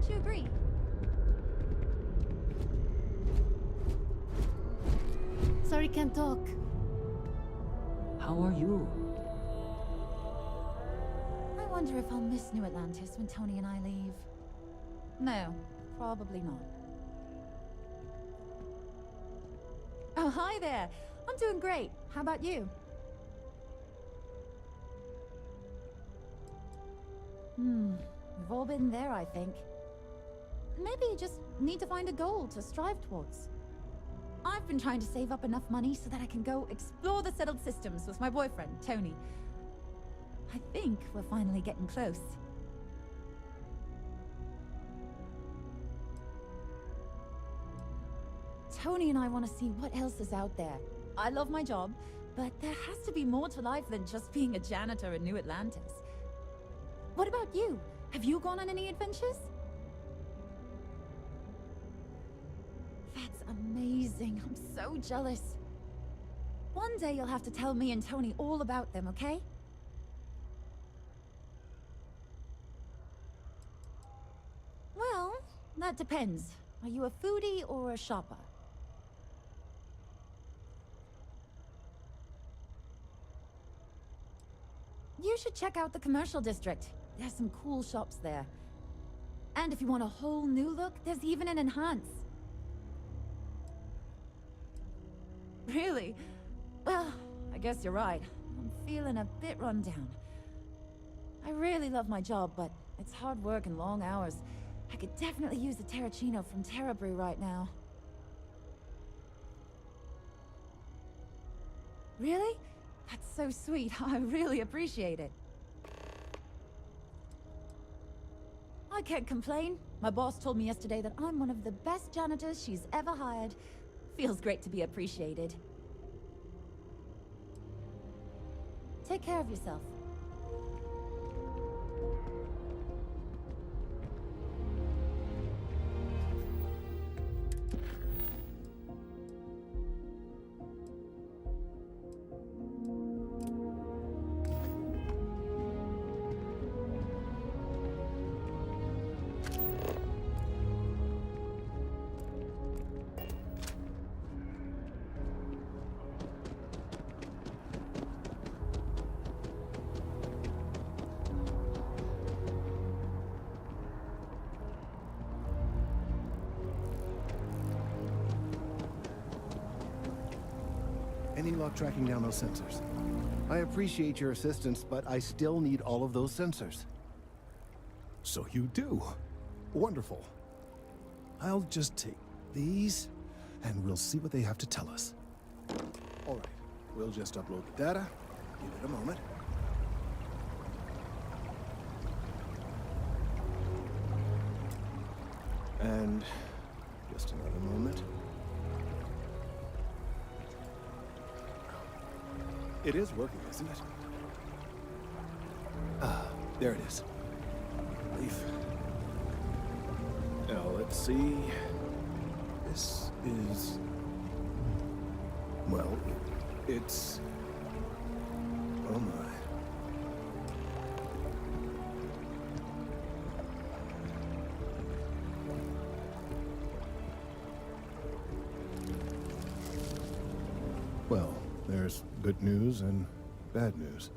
you agree? Sorry, can't talk. How are you? I wonder if I'll miss New Atlantis when Tony and I leave. No, probably not. Oh, hi there. I'm doing great. How about you? We've all been there, I think. Maybe you just need to find a goal to strive towards. I've been trying to save up enough money so that I can go explore the settled systems with my boyfriend, Tony. I think we're finally getting close. Tony and I want to see what else is out there. I love my job, but there has to be more to life than just being a janitor in New Atlantis. What about you? Have you gone on any adventures? That's amazing. I'm so jealous. One day you'll have to tell me and Tony all about them, okay? Well, that depends. Are you a foodie or a shopper? You should check out the commercial district. There's some cool shops there. And if you want a whole new look, there's even an enhance. Really? Well, I guess you're right. I'm feeling a bit run down. I really love my job, but it's hard work and long hours. I could definitely use a Terracino from Terra Brew right now. Really? That's so sweet. I really appreciate it. I can't complain. My boss told me yesterday that I'm one of the best janitors she's ever hired. Feels great to be appreciated. Take care of yourself. Any luck tracking down those sensors? I appreciate your assistance, but I still need all of those sensors. So you do. Wonderful. I'll just take these, and we'll see what they have to tell us. All right, we'll just upload the data. Give it a moment. And just another moment. It is working, isn't it? Ah, there it is. Relief. Now, let's see. This is... well, it's... oh my. Well, there's good news and bad news.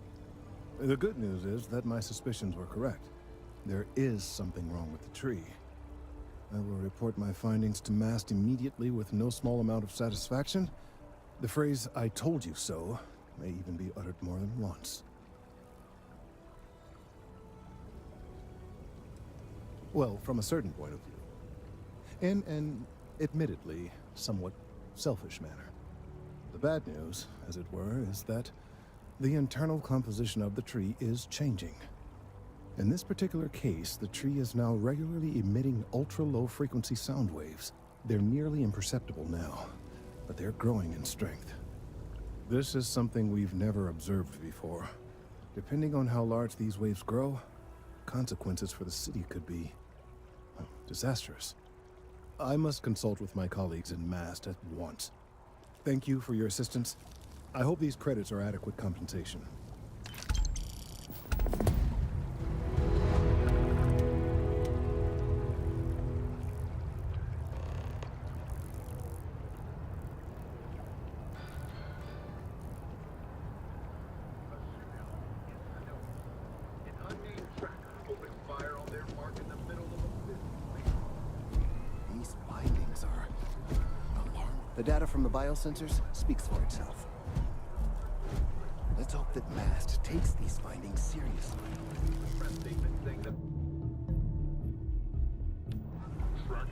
The good news is that my suspicions were correct. There is something wrong with the tree. I will report my findings to Mast immediately with no small amount of satisfaction. The phrase, "I told you so," may even be uttered more than once. Well, from a certain point of view. In an, admittedly, somewhat selfish manner. The bad news, as it were, is that the internal composition of the tree is changing. In this particular case, the tree is now regularly emitting ultra-low frequency sound waves. They're nearly imperceptible now, but they're growing in strength. This is something we've never observed before. Depending on how large these waves grow, consequences for the city could be disastrous. I must consult with my colleagues in Mast at once. Thank you for your assistance. I hope these credits are adequate compensation. The data from the biosensors speaks for itself. Let's hope that Mast takes these findings seriously. Press statement saying that front.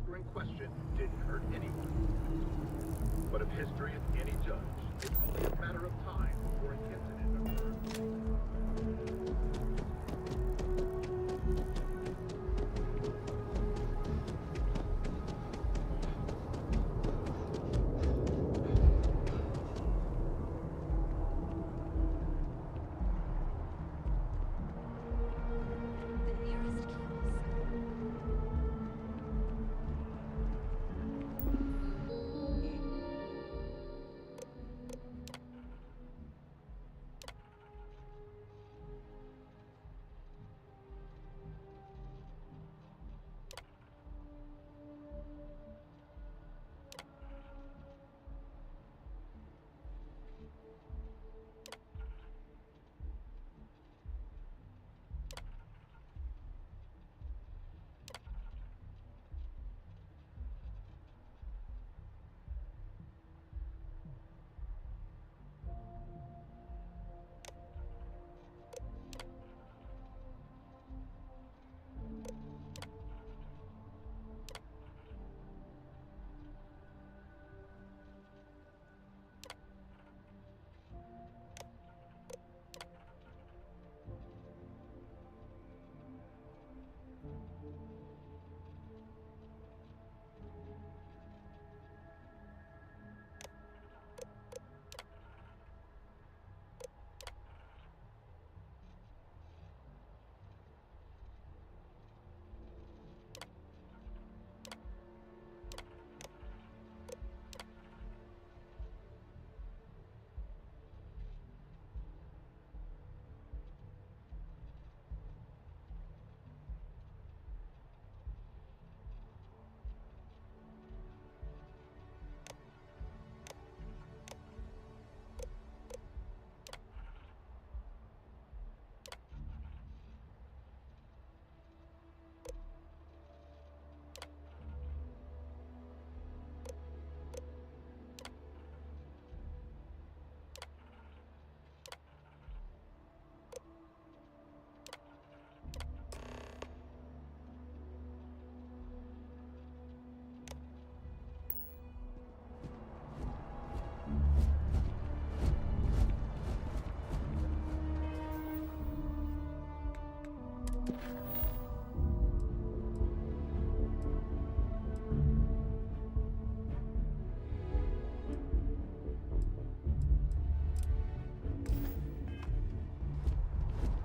In question didn't hurt anyone. But if history is any judge, it's only a matter of time before an incident occurs. The nearest kiosk.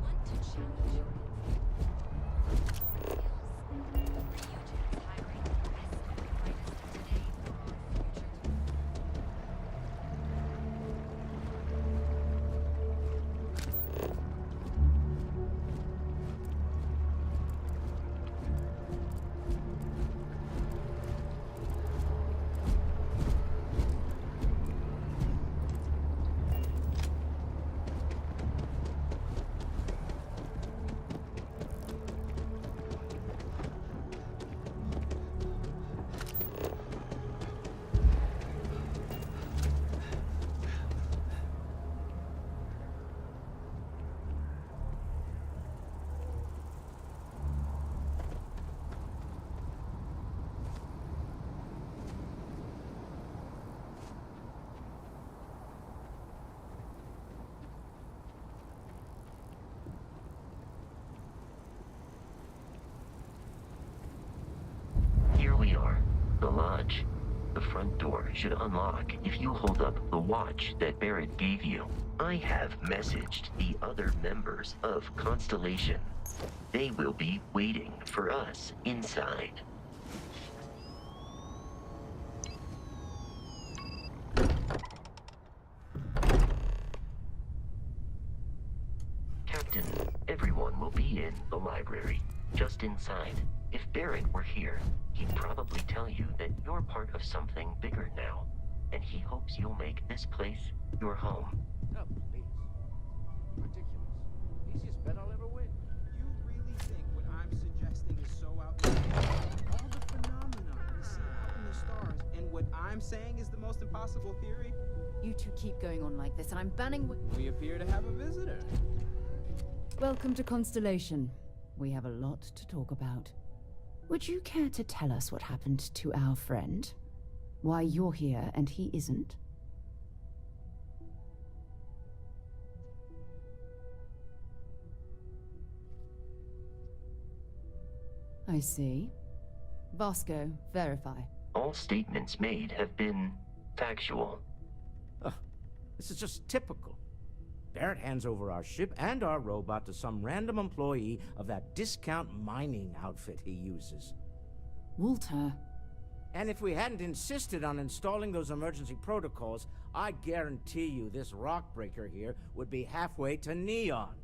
Want to challenge your skills? Ryujin is hiring the best copywriters of today for our future. Here we are, the lodge. The front door should unlock if you hold up the watch that Barrett gave you. I have messaged the other members of Constellation. They will be waiting for us inside. Captain, everyone will be in the library, just inside. If Barrett were here, he'd probably tell you that you're part of something bigger now, and he hopes you'll make this place your home. Oh, please. Ridiculous. Easiest bet I'll ever win. You really think what I'm suggesting is so outlandish? All the phenomena we see out in the stars, and what I'm saying is the most impossible theory? You two keep going on like this, and I'm banning. We appear to have a visitor. Welcome to Constellation. We have a lot to talk about. Would you care to tell us what happened to our friend? Why you're here and he isn't? I see. Vasco, verify. All statements made have been factual. This is just typical. Barrett hands over our ship and our robot to some random employee of that discount mining outfit he uses. Walter. And if we hadn't insisted on installing those emergency protocols, I guarantee you this rock breaker here would be halfway to Neon.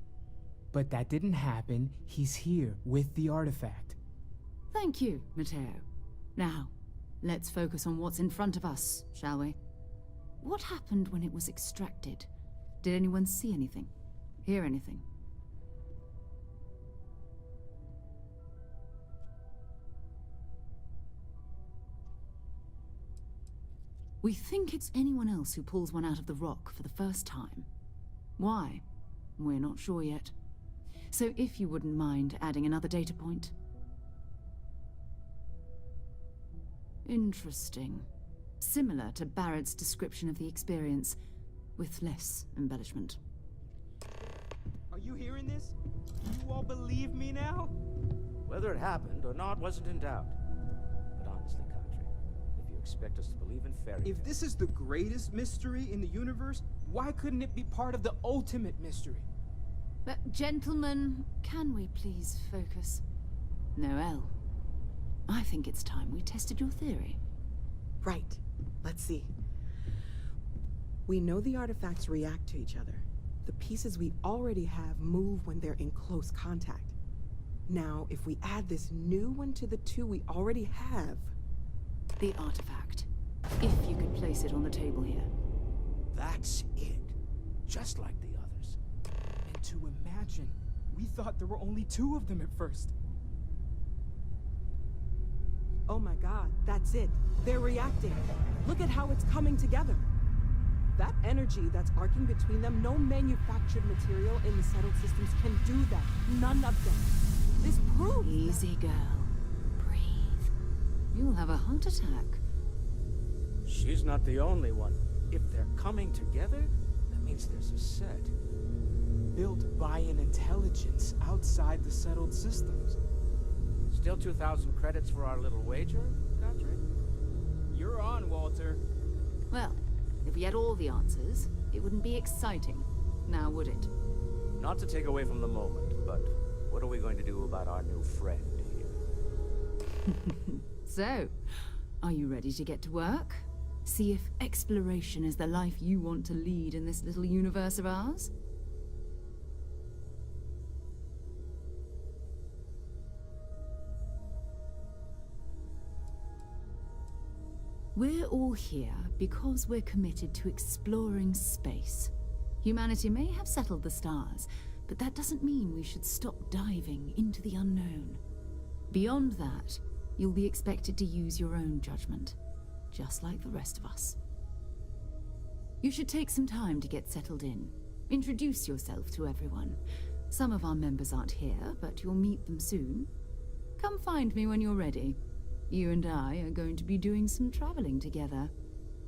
But that didn't happen. He's here with the artifact. Thank you, Matteo. Now, let's focus on what's in front of us, shall we? What happened when it was extracted? Did anyone see anything? Hear anything? We think it's anyone else who pulls one out of the rock for the first time. Why? We're not sure yet. So if you wouldn't mind adding another data point. Interesting. Similar to Barrett's description of the experience, with less embellishment. Are you hearing this? Do you all believe me now? Whether it happened or not wasn't in doubt. But honestly, Kadri, if you expect us to believe in fairy tales... If this is the greatest mystery in the universe, why couldn't it be part of the ultimate mystery? But gentlemen, can we please focus? Noelle, I think it's time we tested your theory. Right. Let's see. We know the artifacts react to each other. The pieces we already have move when they're in close contact. Now, if we add this new one to the two we already have... The artifact. If you could place it on the table here. That's it. Just like the others. And to imagine, we thought there were only two of them at first. Oh my god, that's it. They're reacting. Look at how it's coming together. That energy that's arcing between them, no manufactured material in the settled systems can do that. None of them. This proves... Easy, girl. Breathe. You'll have a heart attack. She's not the only one. If they're coming together, that means there's a set. Built by an intelligence outside the settled systems. Still 2,000 credits for our little wager, Kadri? You're on, Walter. Well, if we had all the answers, it wouldn't be exciting. Now, would it? Not to take away from the moment, but what are we going to do about our new friend here? So, are you ready to get to work? See if exploration is the life you want to lead in this little universe of ours? We're all here because we're committed to exploring space. Humanity may have settled the stars, but that doesn't mean we should stop diving into the unknown. Beyond that, you'll be expected to use your own judgment, just like the rest of us. You should take some time to get settled in. Introduce yourself to everyone. Some of our members aren't here, but you'll meet them soon. Come find me when you're ready. You and I are going to be doing some traveling together.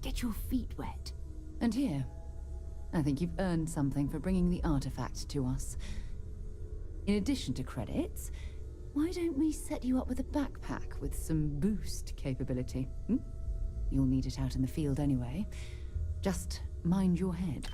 Get your feet wet. And here, I think you've earned something for bringing the artifact to us. In addition to credits, why don't we set you up with a backpack with some boost capability? You'll need it out in the field anyway. Just mind your head.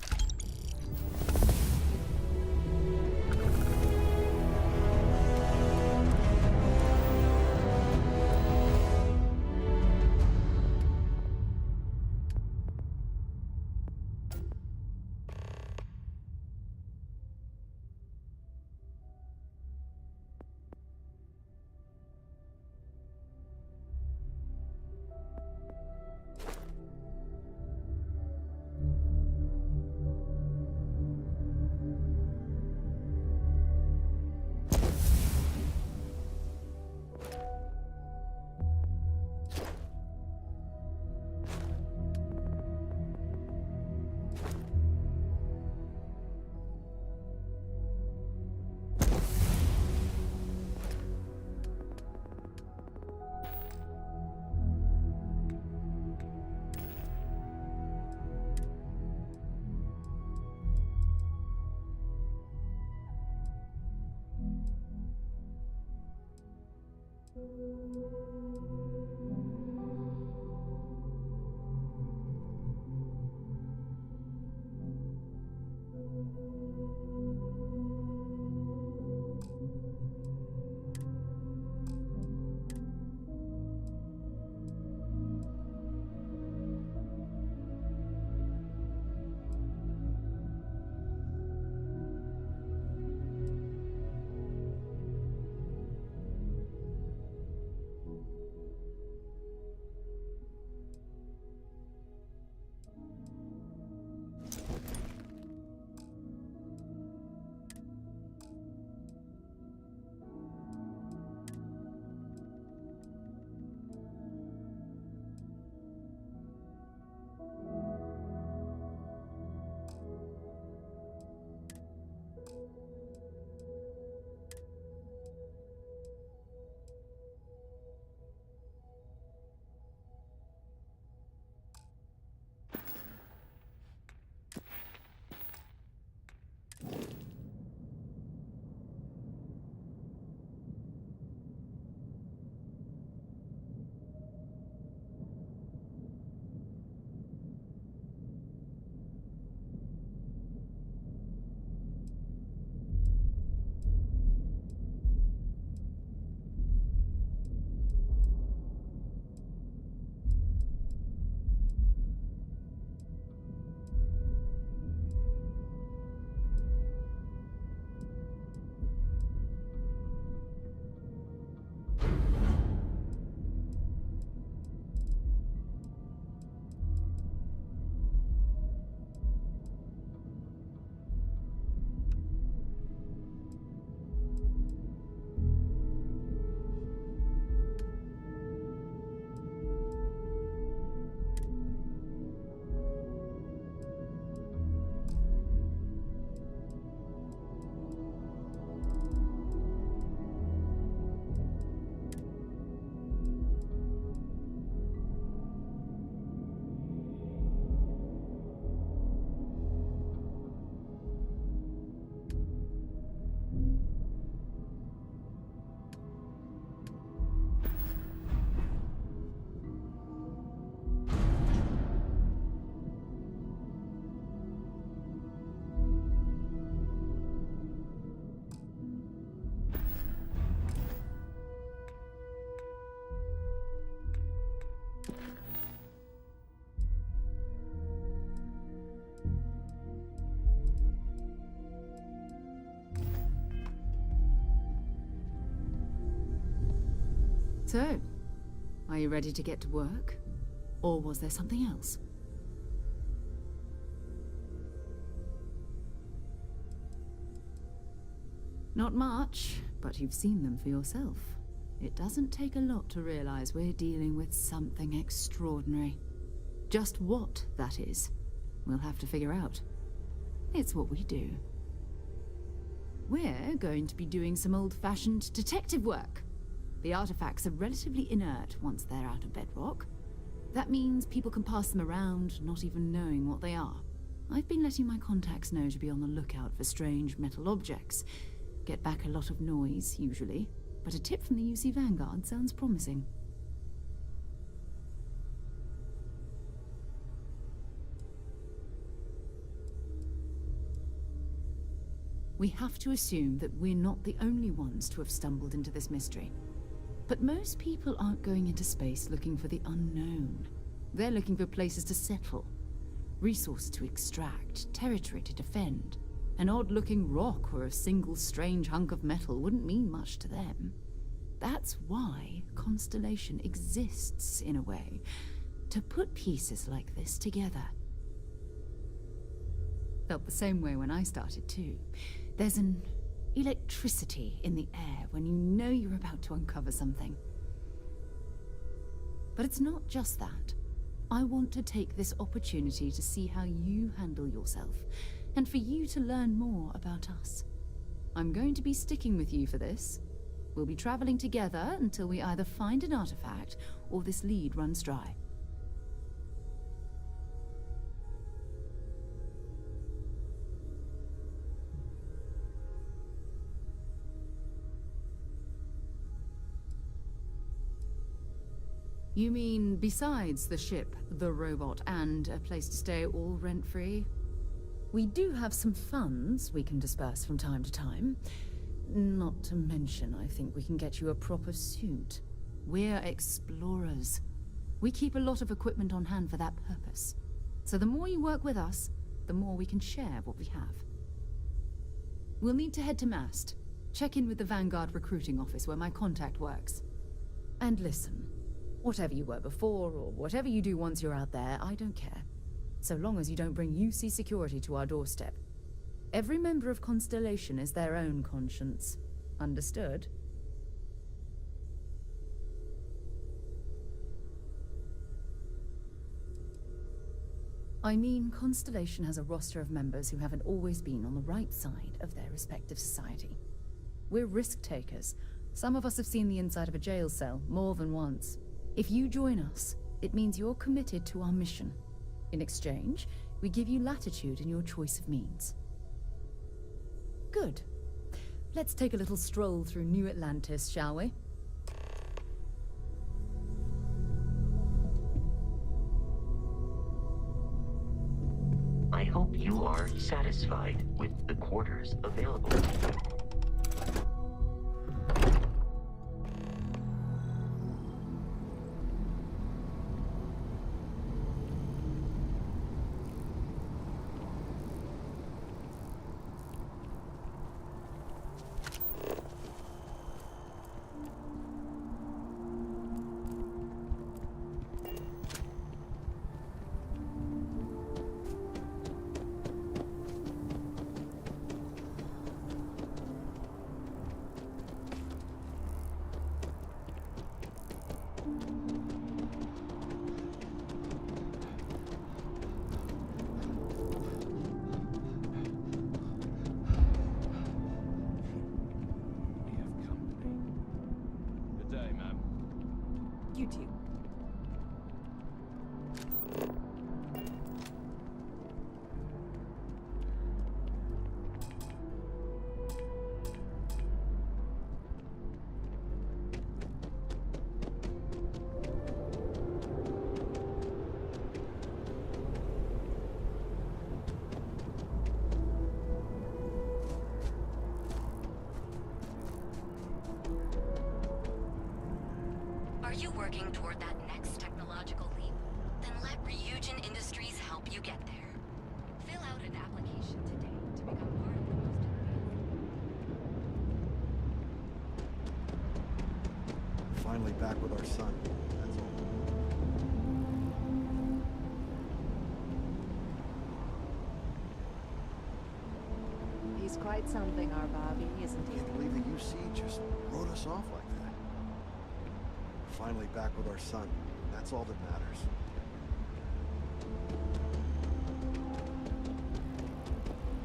So, are you ready to get to work? Or was there something else? Not much, but you've seen them for yourself. It doesn't take a lot to realize we're dealing with something extraordinary. Just what that is, we'll have to figure out. It's what we do. We're going to be doing some old-fashioned detective work. The artifacts are relatively inert once they're out of bedrock. That means people can pass them around, not even knowing what they are. I've been letting my contacts know to be on the lookout for strange metal objects. Get back a lot of noise, usually, but a tip from the UC Vanguard sounds promising. We have to assume that we're not the only ones to have stumbled into this mystery. But most people aren't going into space looking for the unknown. They're looking for places to settle, resources to extract, territory to defend. An odd-looking rock or a single strange hunk of metal wouldn't mean much to them. That's why Constellation exists, in a way, to put pieces like this together. Felt the same way when I started, too. There's an electricity in the air when you know you're about to uncover something. But it's not just that. I want to take this opportunity to see how you handle yourself, and for you to learn more about us. I'm going to be sticking with you for this. We'll be traveling together until we either find an artifact or this lead runs dry. You mean besides the ship, the robot, and a place to stay all rent-free? We do have some funds we can disperse from time to time. Not to mention, I think we can get you a proper suit. We're explorers. We keep a lot of equipment on hand for that purpose. So the more you work with us, the more we can share what we have. We'll need to head to Mast. Check in with the Vanguard recruiting office where my contact works. And listen, whatever you were before, or whatever you do once you're out there, I don't care. So long as you don't bring UC security to our doorstep. Every member of Constellation is their own conscience. Understood? I mean, Constellation has a roster of members who haven't always been on the right side of their respective society. We're risk-takers. Some of us have seen the inside of a jail cell more than once. If you join us, it means you're committed to our mission. In exchange, we give you latitude in your choice of means. Good. Let's take a little stroll through New Atlantis, shall we? I hope you are satisfied with the quarters available. You too. Are you working toward that next technological leap? Then let Ryujin Industries help you get there. Fill out an application today to become part of the most Finally back with our son. That's all. He's quite something, our Bobby, isn't he? Can't believe the UC just wrote us off like that. Finally back with our son. That's all that matters.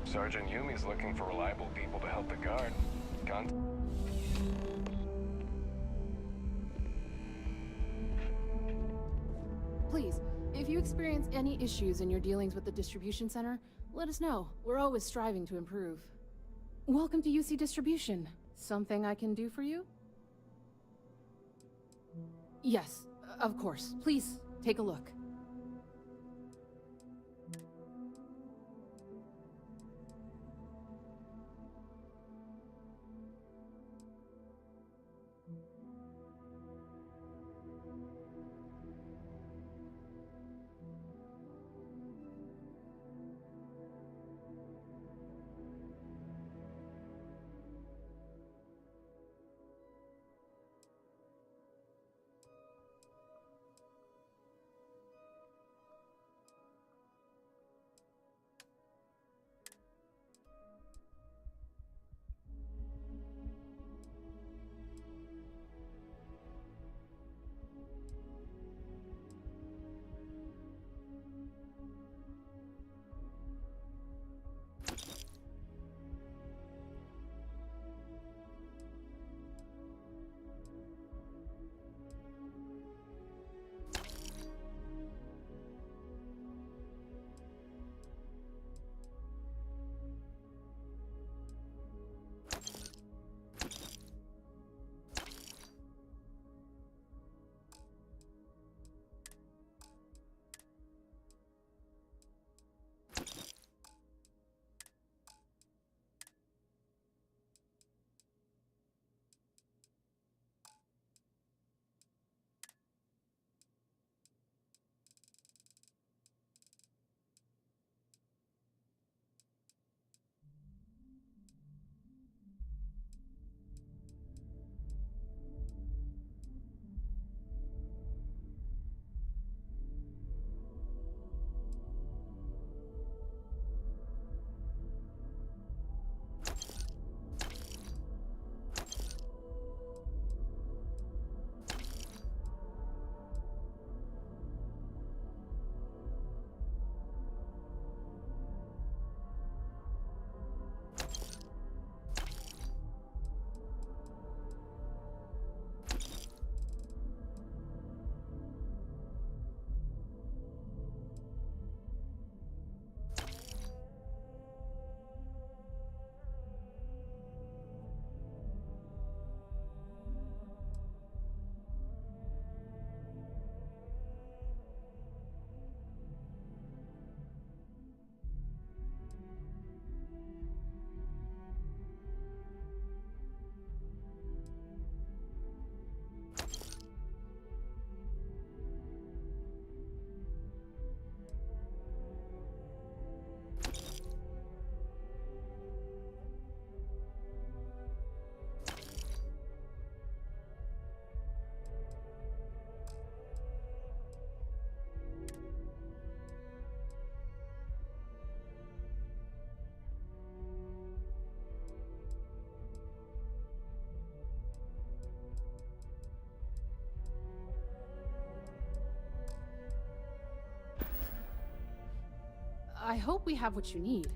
Sergeant Yumi's looking for reliable people to help the guard. Please, if you experience any issues in your dealings with the distribution center, let us know. We're always striving to improve. Welcome to UC Distribution. Something I can do for you? Yes, of course. Please, take a look. I hope we have what you need.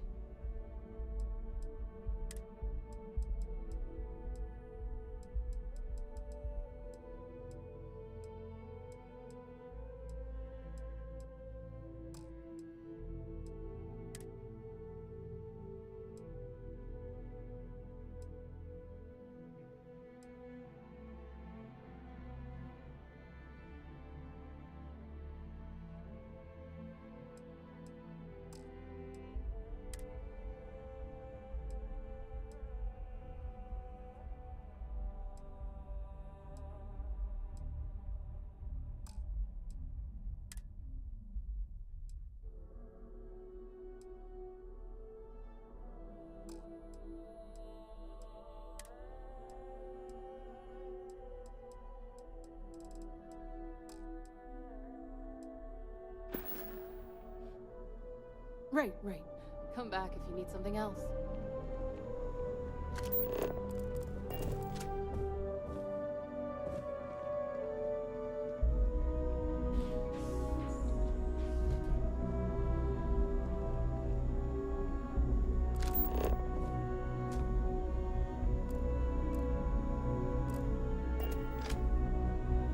Right. Come back if you need something else.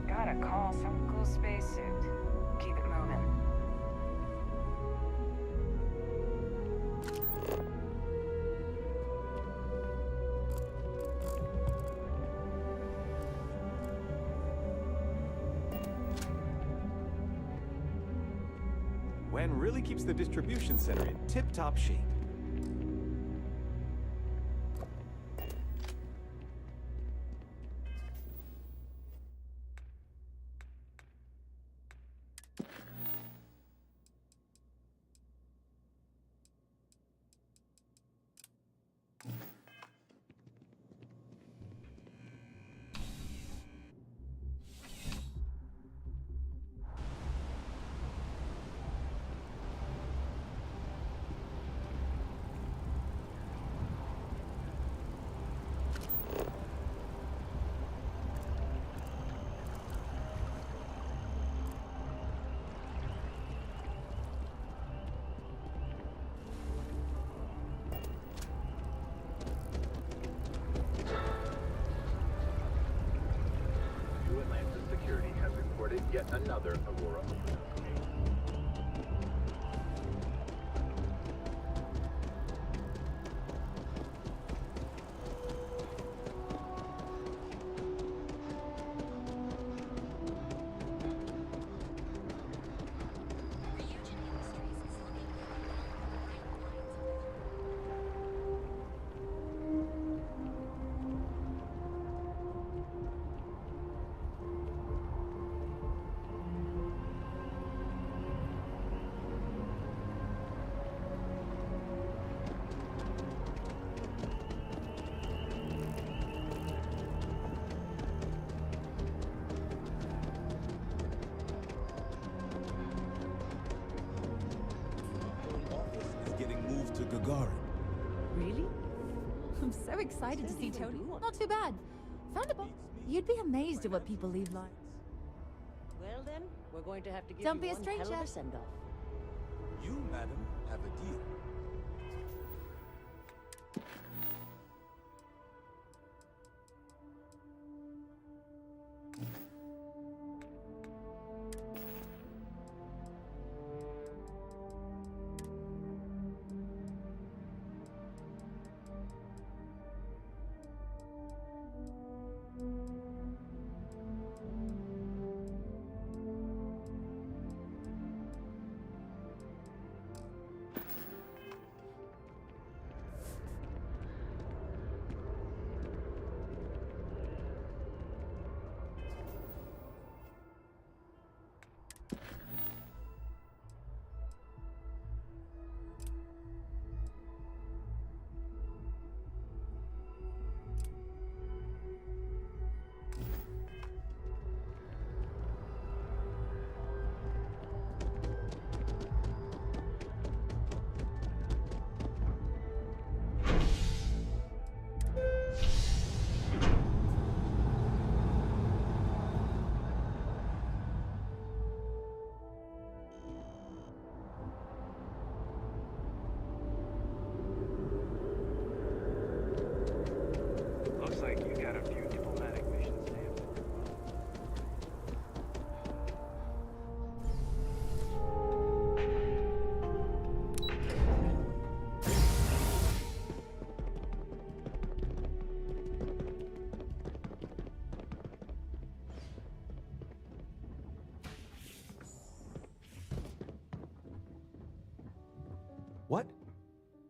Gotta call some cool spacesuit. Keep it moving. Wen really keeps the distribution center in tip-top shape. Yet another Aurora opener case. Really? I'm so excited to see Tony. Not too bad. Found a box. You'd be amazed at what people leave like. Well then, we're going to have to give Don't you be a one stranger. hell of a send-off. You, madam, have a deal.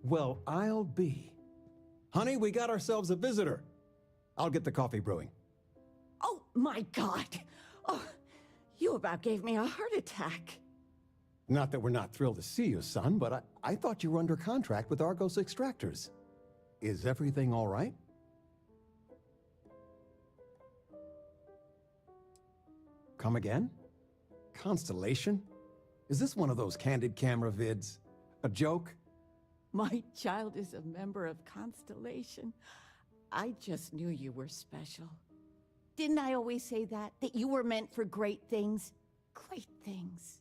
Well, I'll be. Honey, we got ourselves a visitor. I'll get the coffee brewing. Oh, my God. Oh, you about gave me a heart attack. Not that we're not thrilled to see you, son, but I thought you were under contract with Argos Extractors. Is everything all right? Come again? Constellation? Is this one of those candid camera vids? A joke? My child is a member of Constellation. I just knew you were special. Didn't I always say that? That you were meant for great things? Great things.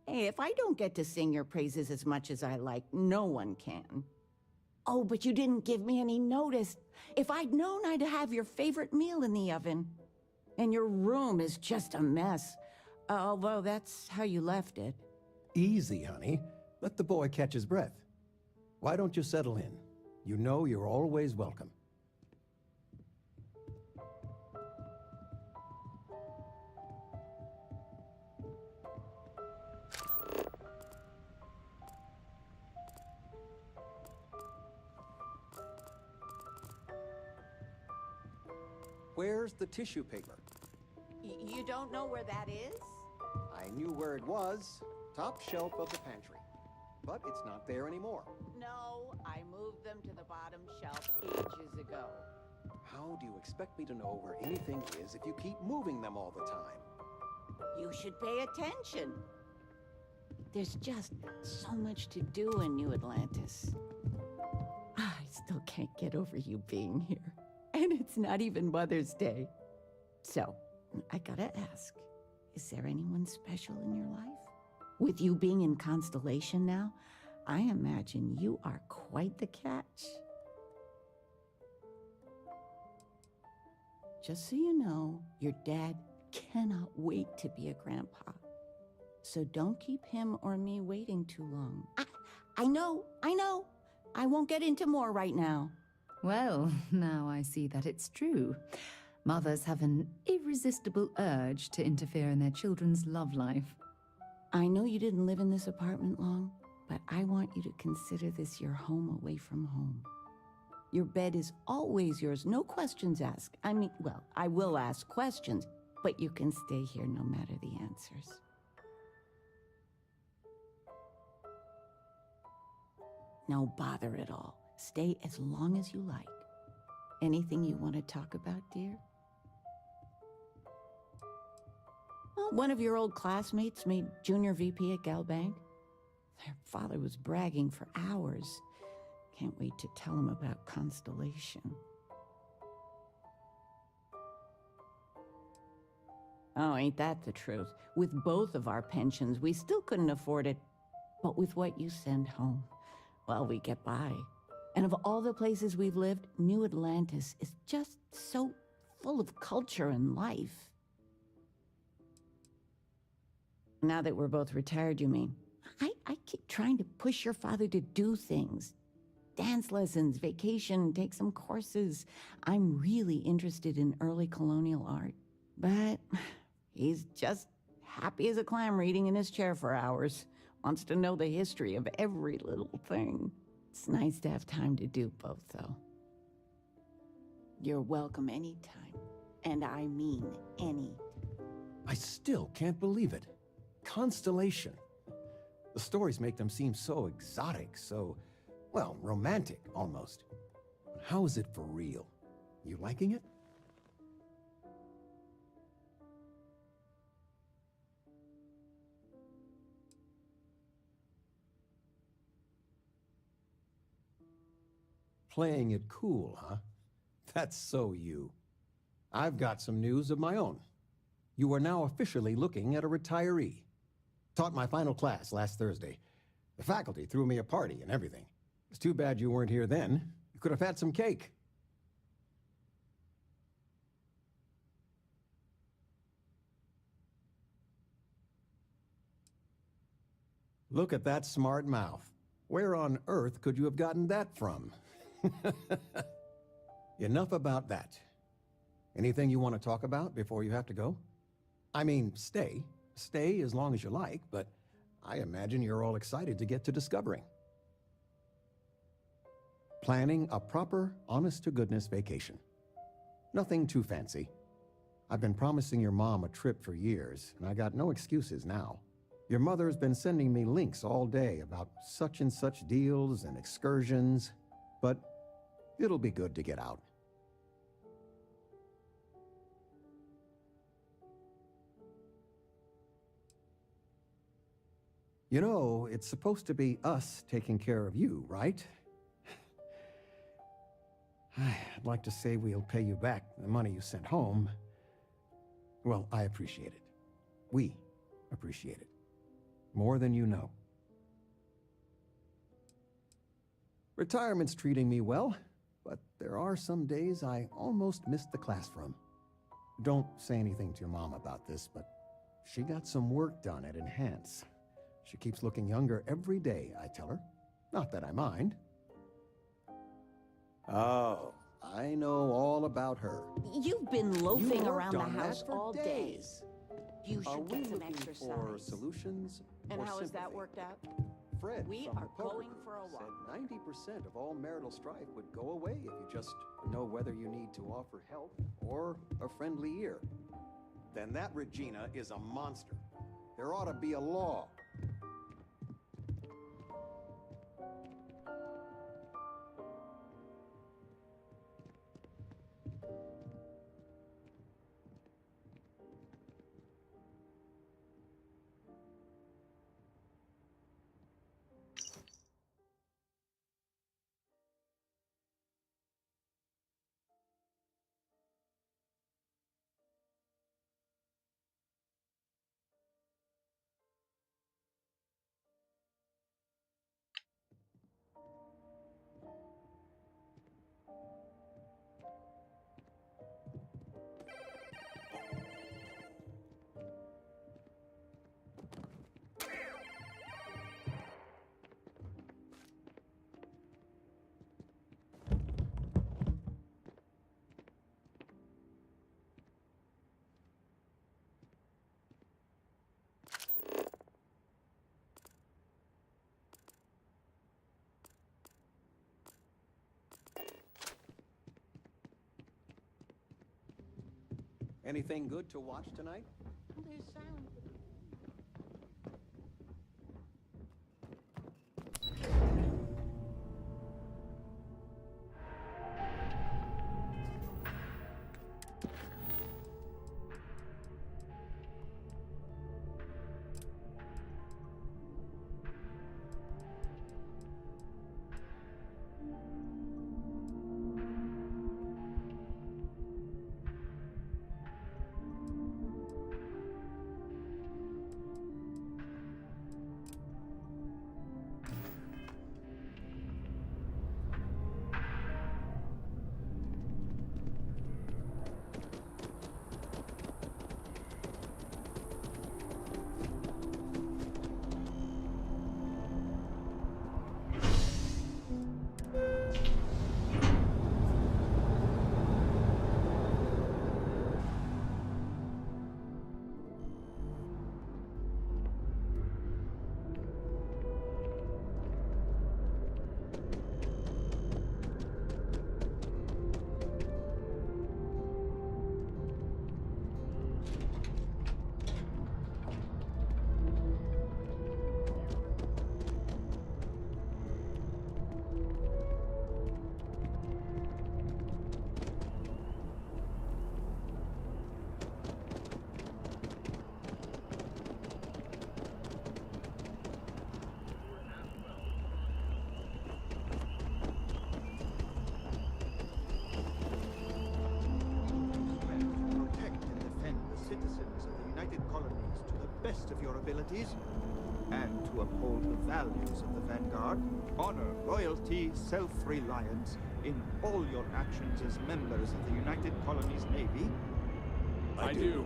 Hey, if I don't get to sing your praises as much as I like, no one can. Oh, but you didn't give me any notice. If I'd known, I'd have your favorite meal in the oven. And your room is just a mess. Although that's how you left it. Easy, honey. Let the boy catch his breath. Why don't you settle in? You know you're always welcome. Where's the tissue paper? You don't know where that is? I knew where it was. Top shelf of the pantry. But it's not there anymore. No, I moved them to the bottom shelf ages ago. How do you expect me to know where anything is if you keep moving them all the time? You should pay attention. There's just so much to do in New Atlantis. I still can't get over you being here. And it's not even Mother's Day. So, I gotta ask, is there anyone special in your life? With you being in Constellation now, I imagine you are quite the catch. Just so you know, your dad cannot wait to be a grandpa. So don't keep him or me waiting too long. I know. I won't get into more right now. Well, now I see that it's true. Mothers have an irresistible urge to interfere in their children's love life. I know you didn't live in this apartment long, but I want you to consider this your home away from home. Your bed is always yours, no questions asked. I mean, well, I will ask questions, but you can stay here no matter the answers. No bother at all. Stay as long as you like. Anything you want to talk about, dear? Well, one of your old classmates made junior VP at Galbank. Their father was bragging for hours. Can't wait to tell him about Constellation. Oh, ain't that the truth? With both of our pensions, we still couldn't afford it. But with what you send home, well, we get by. And of all the places we've lived, New Atlantis is just so full of culture and life. Now that we're both retired, you mean? I keep trying to push your father to do things. Dance lessons, vacation, take some courses. I'm really interested in early colonial art. But he's just happy as a clam reading in his chair for hours. Wants to know the history of every little thing. It's nice to have time to do both, though. You're welcome anytime. And I mean any. I still can't believe it. Constellation. The stories make them seem so exotic, so, well, romantic, almost. How is it for real? You liking it? Playing it cool, huh? That's so you. I've got some news of my own. You are now officially looking at a retiree. Taught my final class last Thursday. The faculty threw me a party and everything. It's too bad you weren't here then. You could have had some cake. Look at that smart mouth. Where on earth could you have gotten that from? Enough about that. Anything you want to talk about before you have to go? I mean, stay. Stay as long as you like, but I imagine you're all excited to get to discovering. Planning a proper, honest-to-goodness vacation. Nothing too fancy. I've been promising your mom a trip for years, and I got no excuses now. Your mother's been sending me links all day about such and such deals and excursions, but it'll be good to get out. You know, it's supposed to be us taking care of you, right? I'd like to say we'll pay you back the money you sent home. Well, I appreciate it. We appreciate it. More than you know. Retirement's treating me well, but there are some days I almost missed the class from. Don't say anything to your mom about this, but she got some work done at Enhance. She keeps looking younger every day, I tell her. Not that I mind. Oh, I know all about her. You've been loafing You around the worked on house that for all day. days. You Are should we get some looking exercise. for solutions And or how has that sympathy? worked out? Fred We from are the poker going group for a walk. said 90% of all marital strife would go away if you just know whether you need to offer help or a friendly ear. Then that Regina is a monster. There ought to be a law. Anything good to watch tonight? There's sound. best of your abilities, and to uphold the values of the Vanguard, honor, loyalty, self-reliance in all your actions as members of the United Colonies Navy? I do.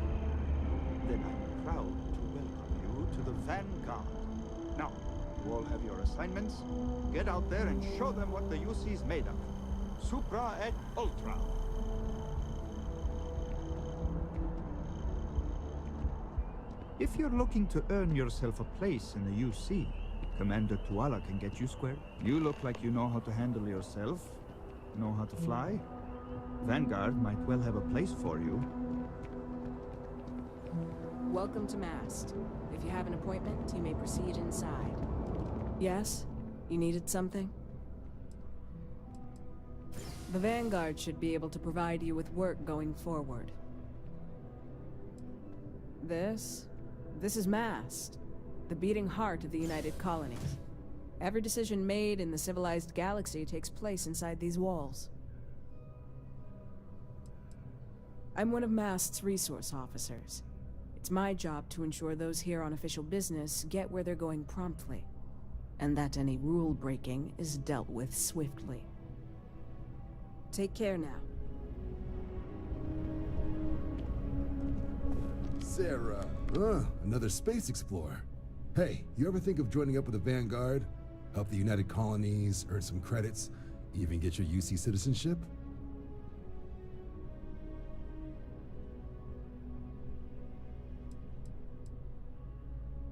Then I'm proud to welcome you to the Vanguard. Now, you all have your assignments. Get out there and show them what the UC's made of. Supra et Ultra. If you're looking to earn yourself a place in the UC, Commander Tuala can get you squared. You look like you know how to handle yourself, know how to fly. Vanguard might well have a place for you. Welcome to Mast. If you have an appointment, you may proceed inside. Yes? You needed something? The Vanguard should be able to provide you with work going forward. This is Mast, the beating heart of the United Colonies. Every decision made in the civilized galaxy takes place inside these walls. I'm one of Mast's resource officers. It's my job to ensure those here on official business get where they're going promptly, and that any rule breaking is dealt with swiftly. Take care now. Sarah. Another space explorer. Hey, you ever think of joining up with the Vanguard? Help the United Colonies, earn some credits, even get your UC citizenship?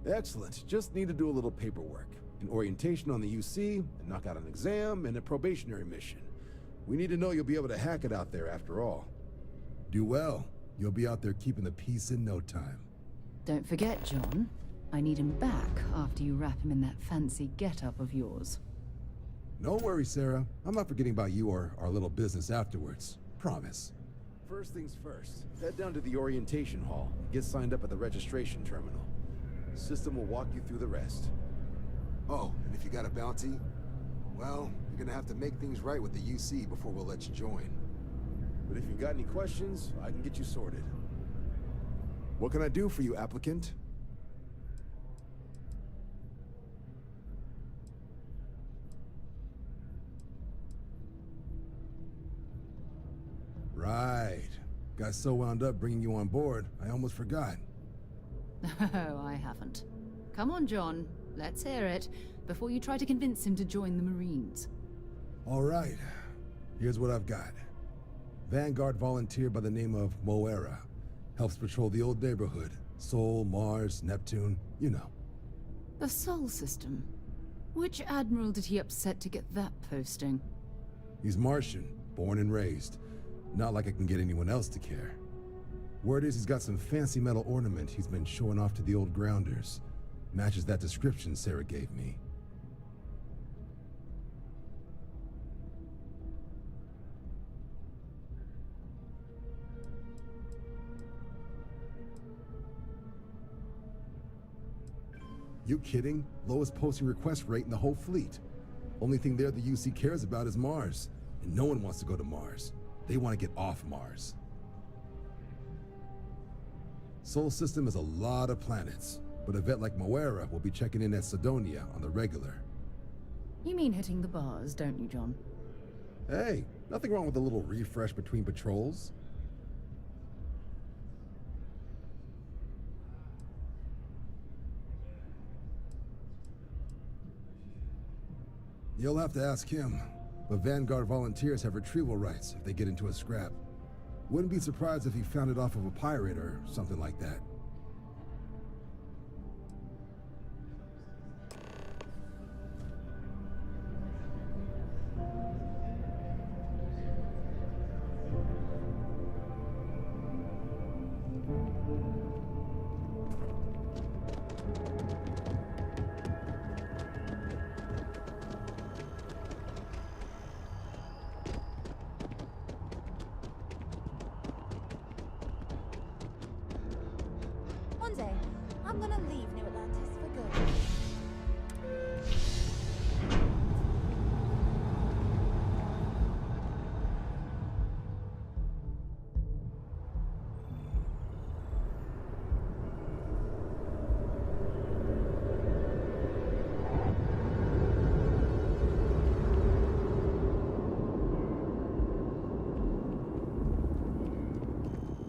Excellent. Just need to do a little paperwork. An orientation on the UC, and knock out an exam, and a probationary mission. We need to know you'll be able to hack it out there after all. Do well. You'll be out there keeping the peace in no time. Don't forget, John. I need him back after you wrap him in that fancy getup of yours. No worries, Sarah. I'm not forgetting about you or our little business afterwards. Promise. First things first, head down to the orientation hall and get signed up at the registration terminal. The system will walk you through the rest. Oh, and if you got a bounty, well, you're gonna have to make things right with the UC before we'll let you join. But if you've got any questions, I can get you sorted. What can I do for you, applicant? Right. Got so wound up bringing you on board, I almost forgot. Oh, I haven't. Come on, John. Let's hear it, before you try to convince him to join the Marines. All right. Here's what I've got. Vanguard volunteer by the name of Moera. Helps patrol the old neighborhood. Sol, Mars, Neptune, you know. The Sol system? Which admiral did he upset to get that posting? He's Martian, born and raised. Not like I can get anyone else to care. Word is he's got some fancy metal ornament he's been showing off to the old grounders. Matches that description Sarah gave me. You kidding? Lowest posting request rate in the whole fleet. Only thing there the UC cares about is Mars. And no one wants to go to Mars. They want to get off Mars. Sol system is a lot of planets, but a vet like Moera will be checking in at Sidonia on the regular. You mean hitting the bars, don't you, John? Hey, nothing wrong with a little refresh between patrols. You'll have to ask him, but Vanguard volunteers have retrieval rights if they get into a scrap. Wouldn't be surprised if he found it off of a pirate or something like that. One day, I'm gonna leave New Atlantis for good.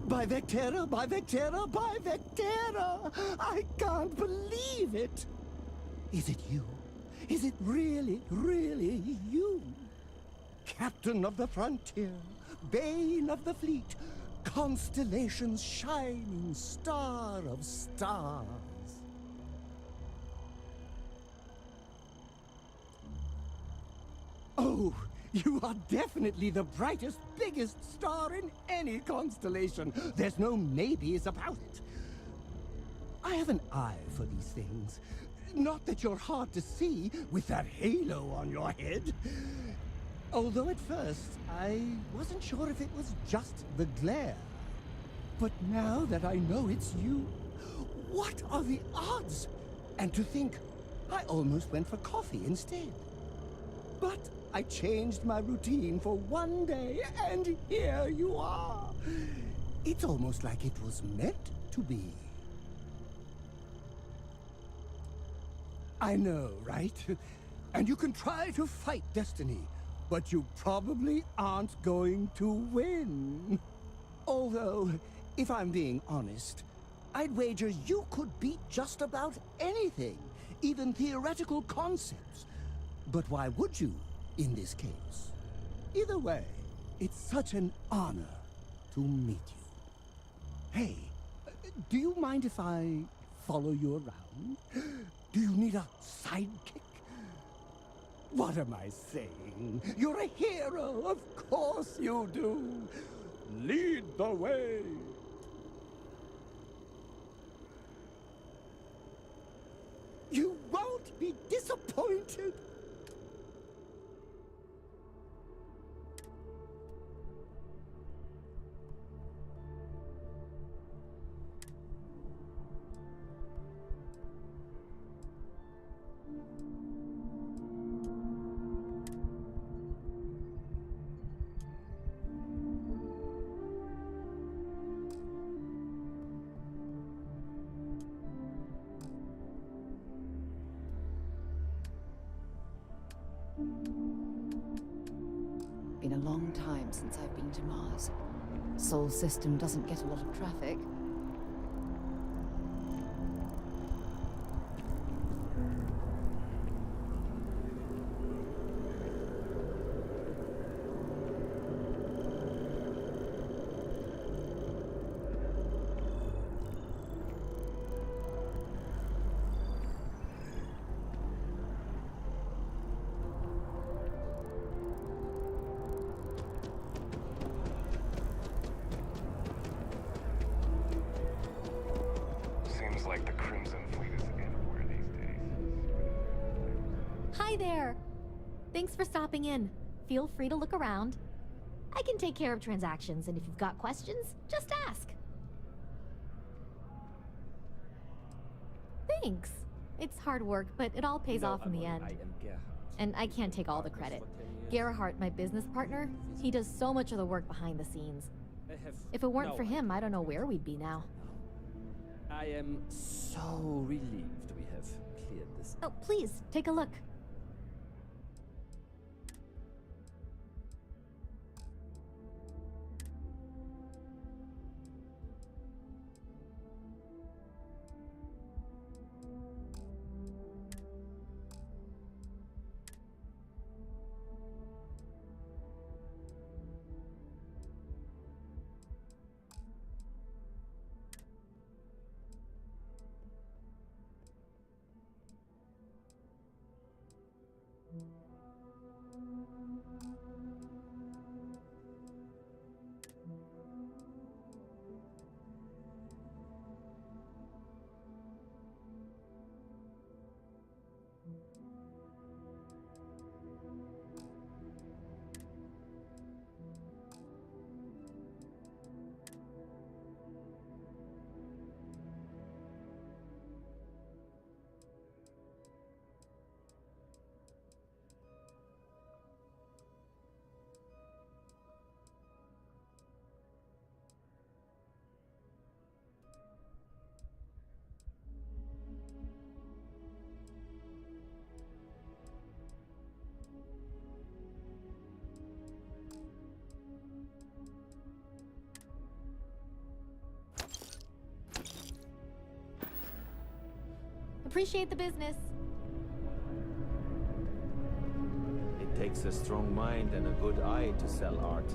By Vectera, by Vectera, by Vectera! I can't believe it! Is it you? Is it really, really you? Captain of the frontier, bane of the fleet, Constellation's shining star of stars. Oh, you are definitely the brightest, biggest star in any constellation. There's no maybes about it. I have an eye for these things. Not that you're hard to see with that halo on your head. Although at first, I wasn't sure if it was just the glare. But now that I know it's you, what are the odds? And to think, I almost went for coffee instead. But I changed my routine for one day, and here you are. It's almost like it was meant to be. I know, right? And you can try to fight destiny, but you probably aren't going to win. Although, if I'm being honest, I'd wager you could beat just about anything, even theoretical concepts. But why would you, in this case? Either way, it's such an honor to meet you. Hey, do you mind if I follow you around? Do you need a sidekick? What am I saying? You're a hero, of course you do. Lead the way. You won't be disappointed. Been a long time since I've been to Mars. Sol system doesn't get a lot of traffic. Seems like the Crimson Fleet is everywhere these days. Hi there! Thanks for stopping in. Feel free to look around. I can take care of transactions, and if you've got questions, just ask. Thanks. It's hard work, but it all pays off in the end. And I can't take all the credit. Gerhardt, my business partner, he does so much of the work behind the scenes. If it weren't for him, I don't know where we'd be now. I am so relieved we have cleared this. Oh, please, take a look. Appreciate the business. It takes a strong mind and a good eye to sell art.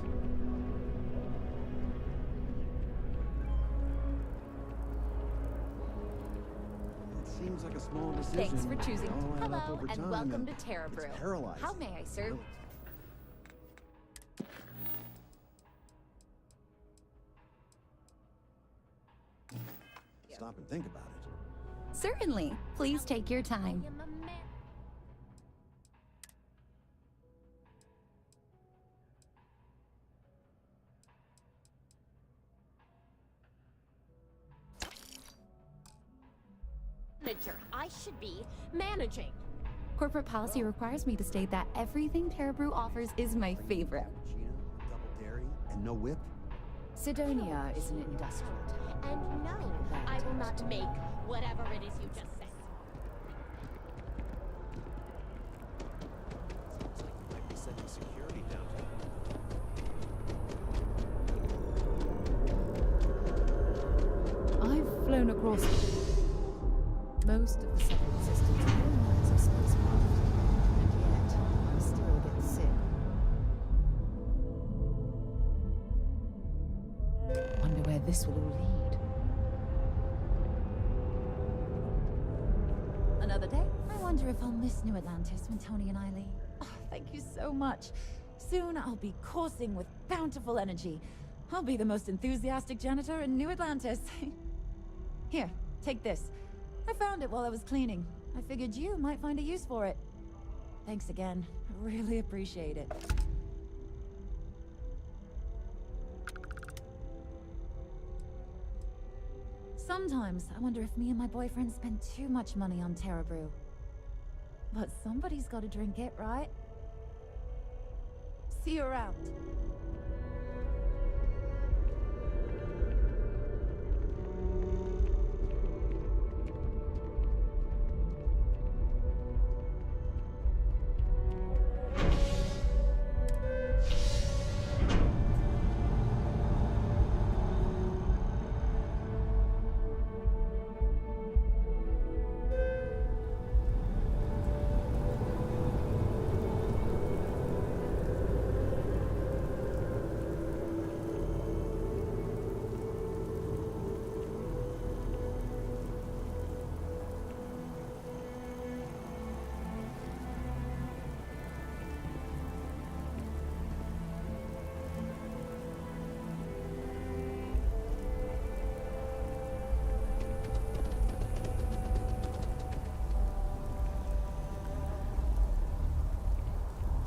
seems like a small decision. Thanks for choosing. They all add up Hello, over and time, welcome to it's Terrabrew. paralyzing. How may I serve? Stop and think about it. Certainly. Please take your time. Manager. I should be managing. Corporate policy requires me to state that everything Terrabrew offers is my favorite. Cappuccino, double dairy, and no whip? Sidonia is an industrial town. And no, I will not make whatever it is you just said. Might be sending security down. I've flown across most of the separate systems and all kinds of spacecraft, and yet I still get sick. Wonder where this will all lead. Another day? I wonder if I'll miss New Atlantis when Tony and I leave. Oh, thank you so much. Soon I'll be coursing with bountiful energy. I'll be the most enthusiastic janitor in New Atlantis. Here, take this. I found it while I was cleaning. I figured you might find a use for it. Thanks again. I really appreciate it. Sometimes I wonder if me and my boyfriend spend too much money on Terrabrew. But somebody's got to drink it, right? See you around.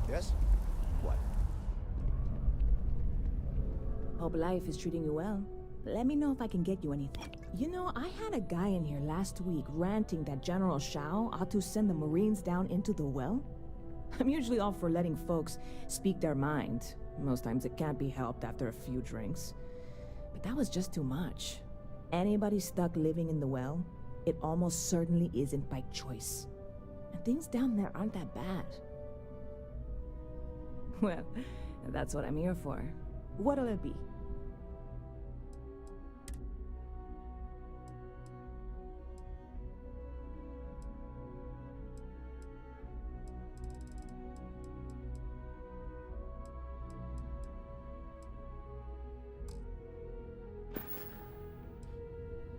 Yes? What? Hope life is treating you well. Let me know if I can get you anything. You know, I had a guy in here last week ranting that General Shao ought to send the Marines down into the well. I'm usually all for letting folks speak their mind. Most times it can't be helped after a few drinks. But that was just too much. Anybody stuck living in the well, it almost certainly isn't by choice. And things down there aren't that bad. Well, that's what I'm here for. What'll it be?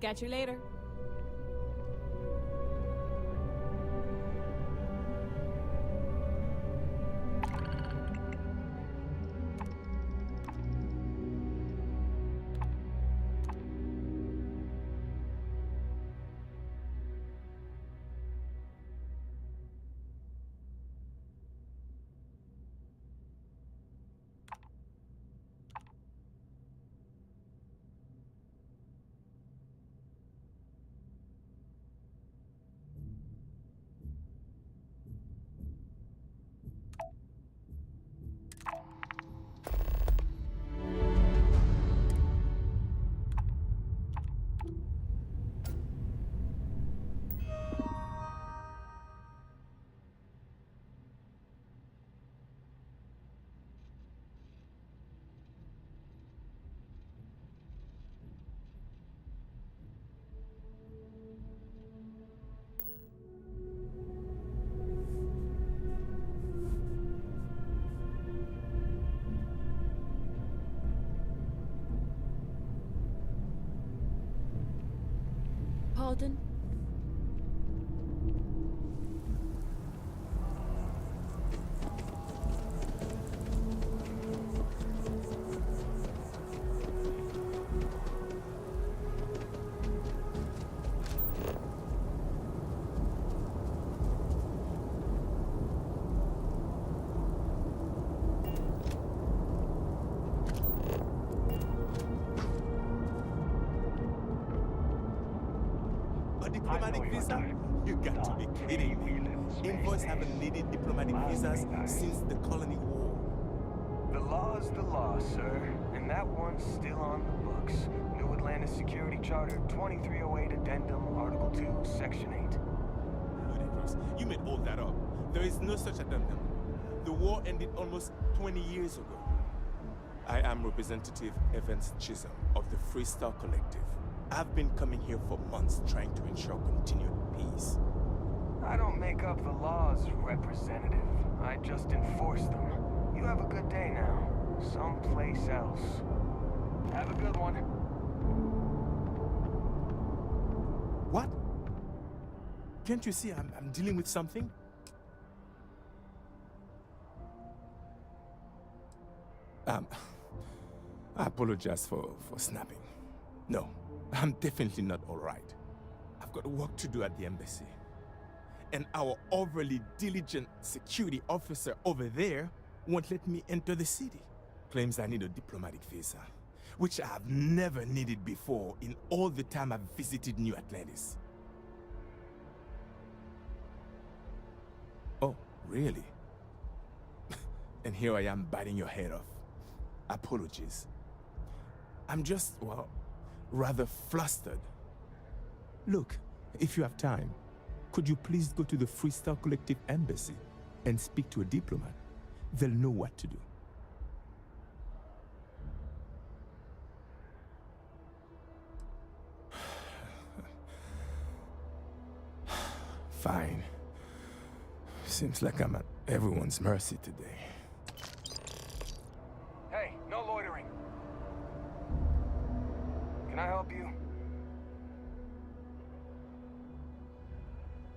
Catch you later. Pardon? Diplomatic visa? You got to be kidding me. Envoys haven't needed diplomatic visas since the colony war. The law's the law, sir. And that one's still on the books. New Atlantis Security Charter 2308 Addendum, Article 2, Section 8. Ludicrous. You made all that up. There is no such addendum. The war ended almost 20 years ago. I am Representative Evans Chisholm of the Freestar Collective. I've been coming here for months trying to ensure continued peace. I don't make up the laws, Representative. I just enforce them. You have a good day now. Someplace else. Have a good one. What? Can't you see I'm dealing with something? I apologize for snapping. No, I'm definitely not all right. I've got work to do at the embassy. And our overly diligent security officer over there won't let me enter the city. Claims I need a diplomatic visa, which I have never needed before in all the time I've visited New Atlantis. Oh, really? And here I am biting your head off. Apologies. I'm just, well, rather flustered. Look, if you have time, could you please go to the Freestar Collective Embassy and speak to a diplomat? They'll know what to do. Fine. Seems like I'm at everyone's mercy today. Hey, no loitering. Can I help you?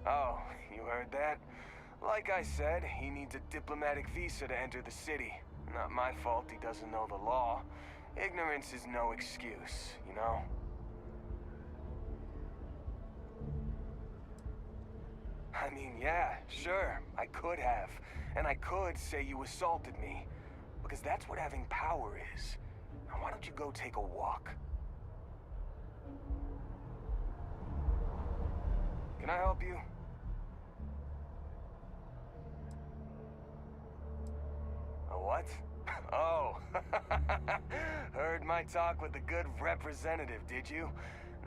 Oh, you heard that? Like I said, he needs a diplomatic visa to enter the city. Not my fault he doesn't know the law. Ignorance is no excuse, you know? I mean, yeah, sure, I could have. And I could say you assaulted me. Because that's what having power is. Now why don't you go take a walk? Can I help you? A what? Oh, heard my talk with the good representative, did you?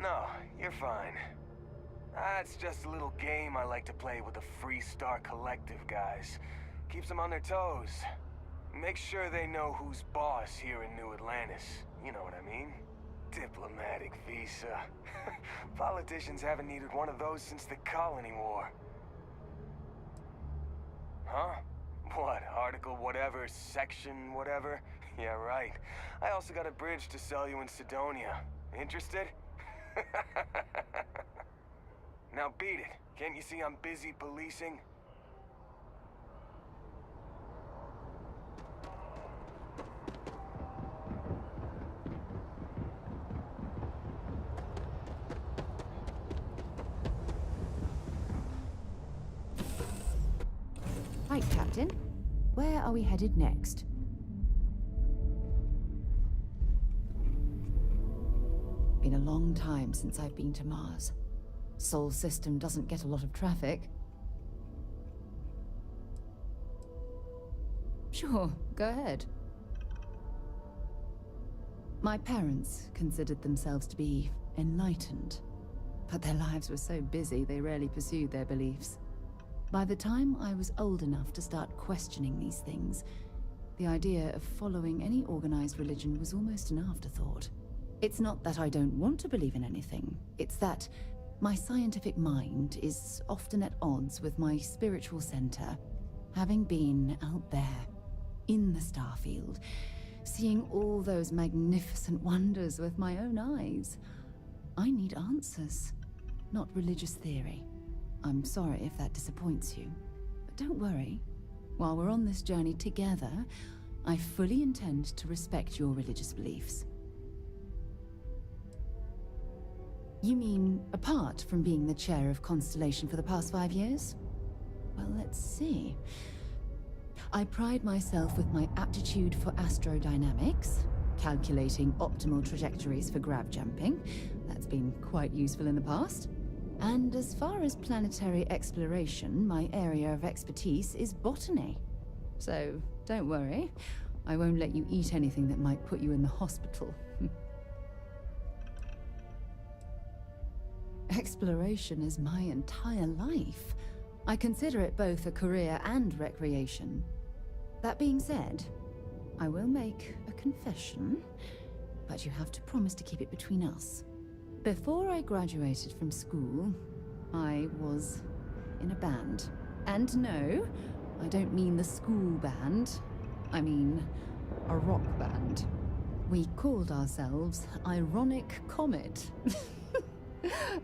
No, you're fine. That's just a little game I like to play with the Freestar Collective guys. Keeps them on their toes. Make sure they know who's boss here in New Atlantis. You know what I mean? Diplomatic visa. Politicians haven't needed one of those since the Colony War. Huh? What, article whatever, section whatever? Yeah, right. I also got a bridge to sell you in Sidonia. Interested? Now beat it. Can't you see I'm busy policing? Right, Captain. Where are we headed next? Been a long time since I've been to Mars. Sol system doesn't get a lot of traffic. Sure, go ahead. My parents considered themselves to be enlightened, but their lives were so busy they rarely pursued their beliefs. By the time I was old enough to start questioning these things, the idea of following any organized religion was almost an afterthought. It's not that I don't want to believe in anything, it's that my scientific mind is often at odds with my spiritual center. Having been out there, in the Starfield, seeing all those magnificent wonders with my own eyes, I need answers, not religious theory. I'm sorry if that disappoints you, but don't worry. While we're on this journey together, I fully intend to respect your religious beliefs. You mean apart from being the chair of Constellation for the past 5 years? Well, let's see. I pride myself with my aptitude for astrodynamics, calculating optimal trajectories for grav jumping. That's been quite useful in the past. And as far as planetary exploration, my area of expertise is botany. So don't worry, I won't let you eat anything that might put you in the hospital. Exploration is my entire life. I consider it both a career and recreation. That being said, I will make a confession, but you have to promise to keep it between us. Before I graduated from school, I was in a band. And no, I don't mean the school band. I mean a rock band. We called ourselves Ironic Comet.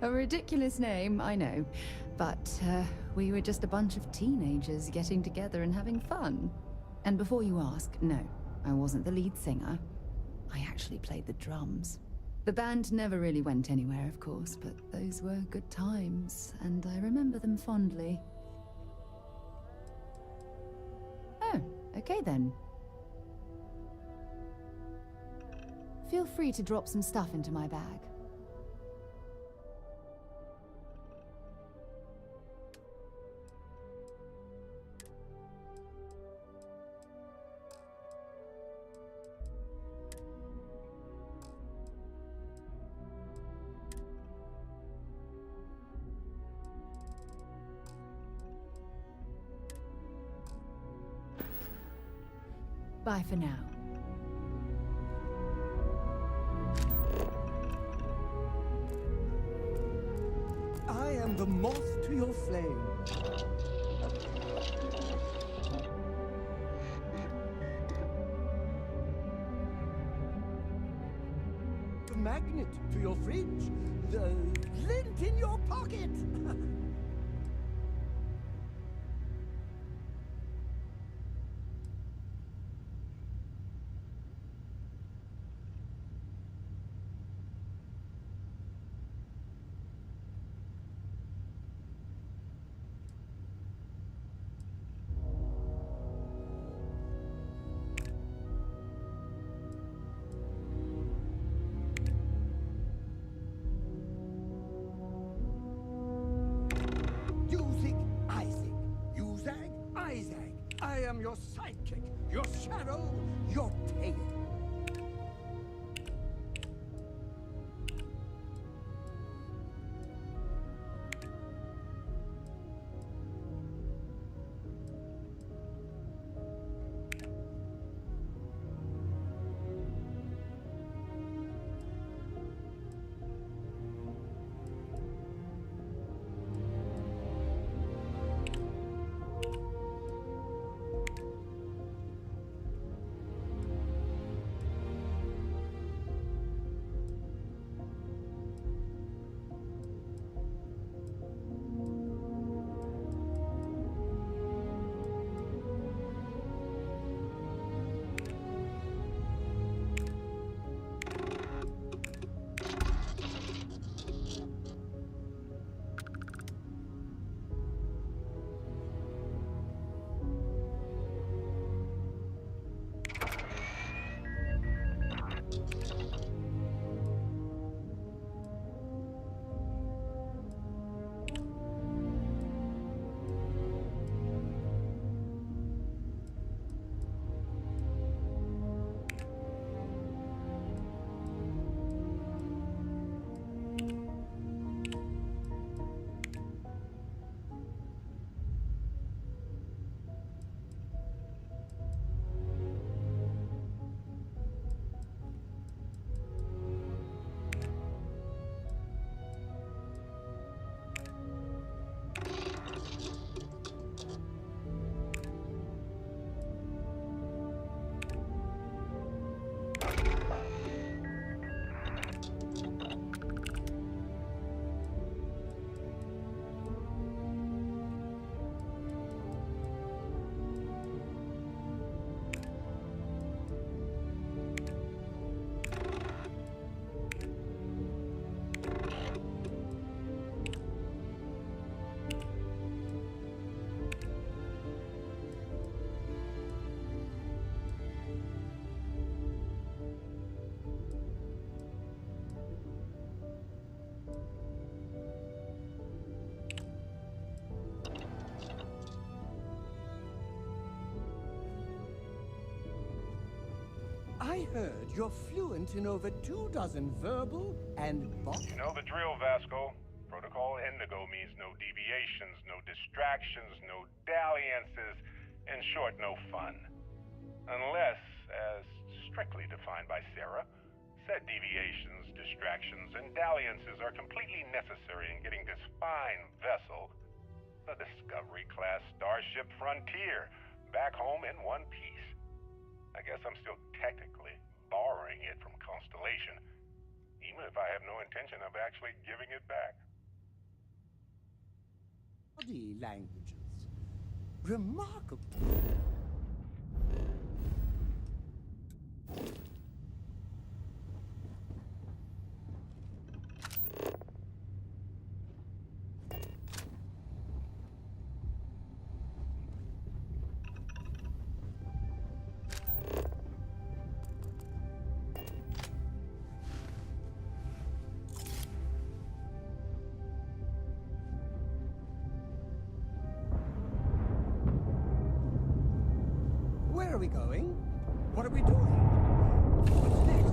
A ridiculous name, I know. But we were just a bunch of teenagers getting together and having fun. And before you ask, no, I wasn't the lead singer. I actually played the drums. The band never really went anywhere, of course, but those were good times, and I remember them fondly. Oh, okay then. Feel free to drop some stuff into my bag. Bye for now. I am the moth to your flame. The magnet to your fridge. The lint in your pocket. I am your sidekick, your shadow, your tail. I heard you're fluent in over 24 verbal and You know the drill, Vasco. Protocol Indigo means no deviations, no distractions, no dalliances, in short, no fun. Unless, as strictly defined by Sarah, said deviations, distractions, and dalliances are completely necessary in getting this fine vessel, the Discovery-class Starship Frontier, back home in one piece. I guess I'm still technically borrowing it from Constellation, even if I have no intention of actually giving it back. body languages. Remarkable. Where are we going? What are we doing? What's next?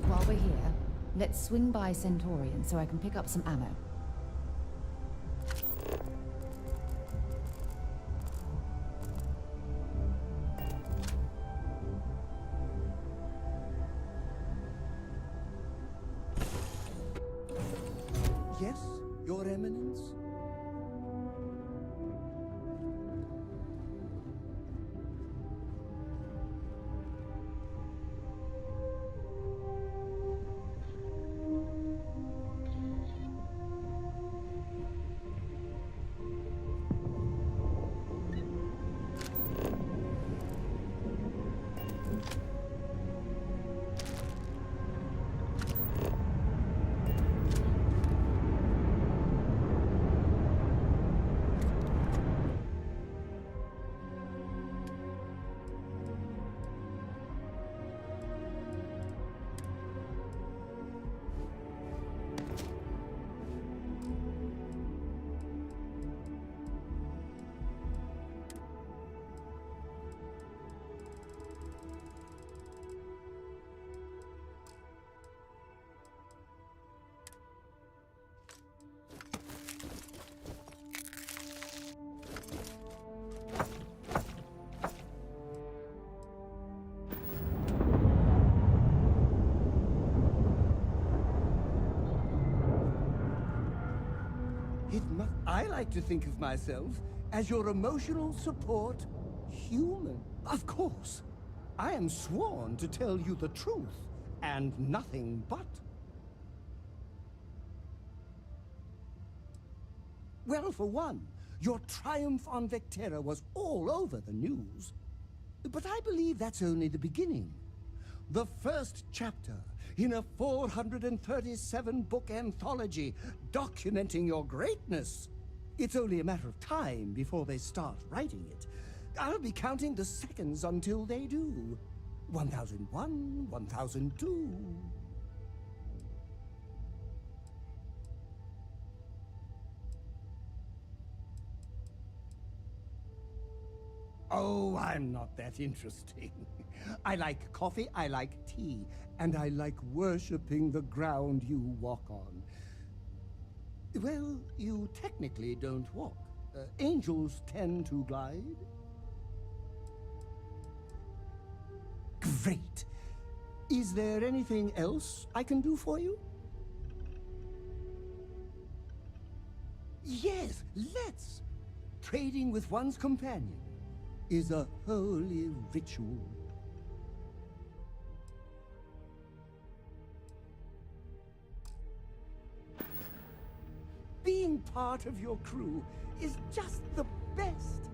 While we're here, let's swing by Centaurian so I can pick up some ammo. Yes, Your Eminence? I like to think of myself as your emotional support human. Of course. I am sworn to tell you the truth and nothing but. Well, for one, your triumph on Vectera was all over the news. But I believe that's only the beginning. The first chapter in a 437-book anthology documenting your greatness. It's only a matter of time before they start writing it. I'll be counting the seconds until they do. 1001, 1002. Oh, I'm not that interesting. I like coffee, I like tea, and I like worshipping the ground you walk on. Well, you technically don't walk. Angels tend to glide. Great. Is there anything else I can do for you? Yes, let's. Trading with one's companion is a holy ritual. Being part of your crew is just the best.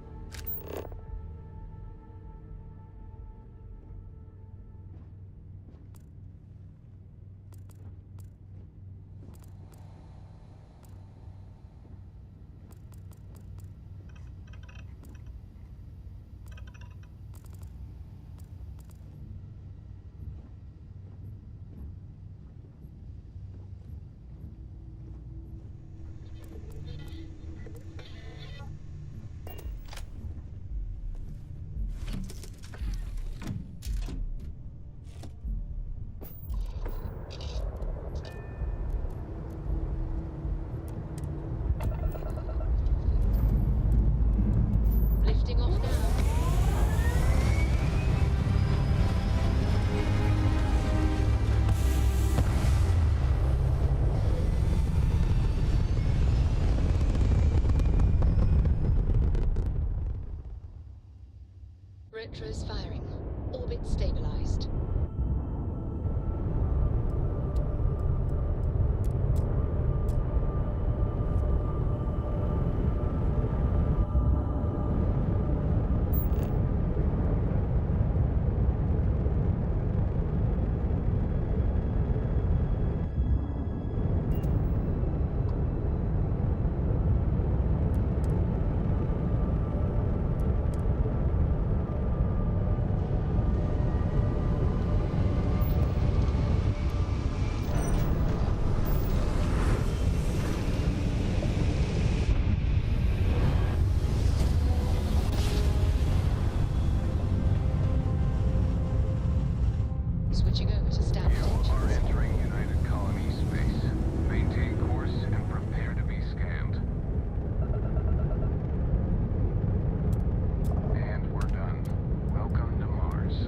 Retros firing. Orbit stabilized. Switching over to standard engines. Are entering United Colony space. Maintain course and prepare to be scanned. And we're done. Welcome to Mars.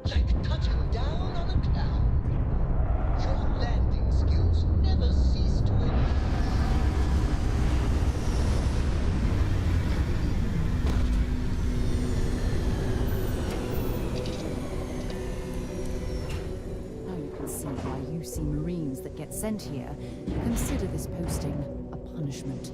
Like touching down on a cloud. Your landing skills never cease to amaze. Now you can see why UC Marines that get sent here consider this posting a punishment.